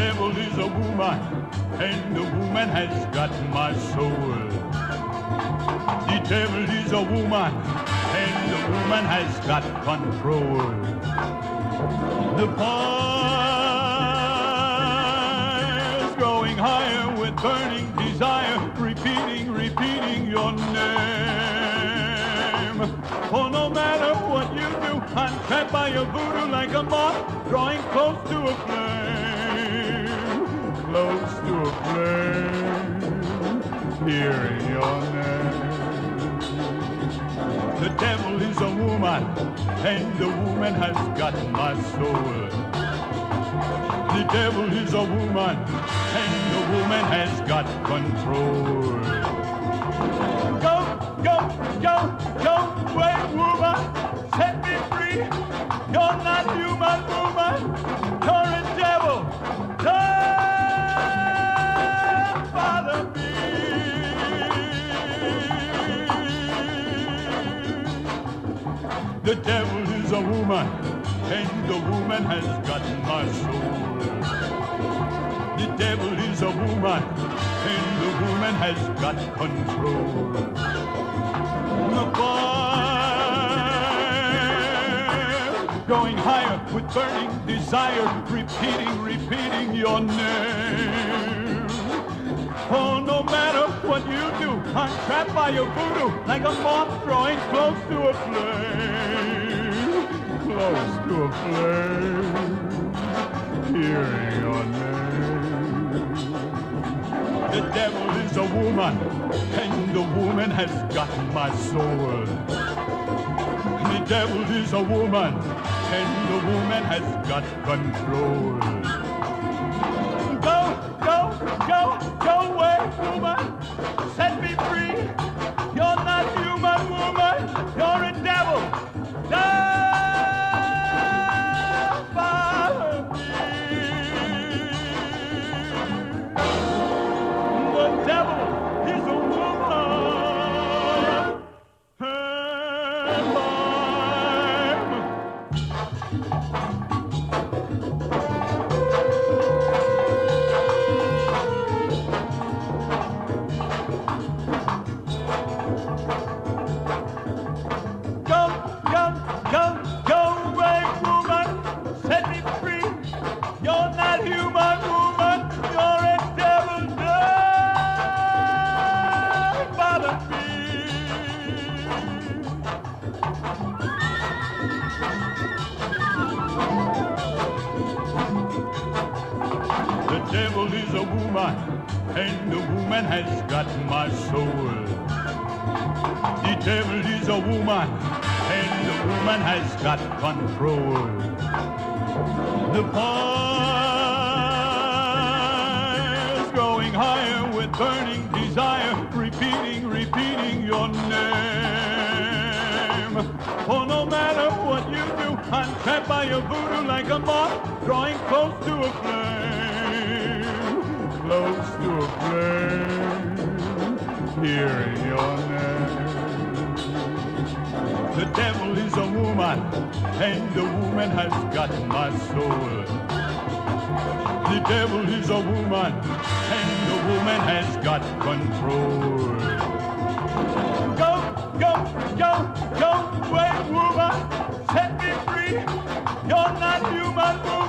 devil is a woman, and the woman has got my soul. The devil is a woman, and the woman has got control. The fire's growing higher with burning desire, repeating your name. For no matter what you do, I'm trapped by your voodoo like a moth, drawing close to a flame, close to a flame, hearing your name. The devil is a woman, and the woman has got my soul. The devil is a woman, and the woman has got control. Go, go, go, go away, woman, set me free. You're not human, woman, you're a devil. Don't bother me. The devil is a woman, and the woman has got my soul. The devil is a woman, and the woman has got control. The fire going higher with burning desire, repeating your name. Oh, no matter what you do, I'm trapped by your voodoo like a moth drawing close to a flame, close to a flame, hearing your name. The devil is a woman, and the woman has got my soul. The devil is a woman, and the woman has got control. Go, go, go, go away, woman, set me free. You're not human, woman, you're a devil. Don't bother me. The devil is a woman, and and the woman has got my soul. The devil is a woman, and the woman has got control. The fire's growing higher with burning desire, repeating your name. For no matter what you do, I'm trapped by your voodoo like a moth, drawing close to a flame, close to a flame, hearing your name. The devil is a woman, and the woman has got my soul. The devil is a woman, and the woman has got control. Go, go, go, go away, woman, set me free. You're not human, woman.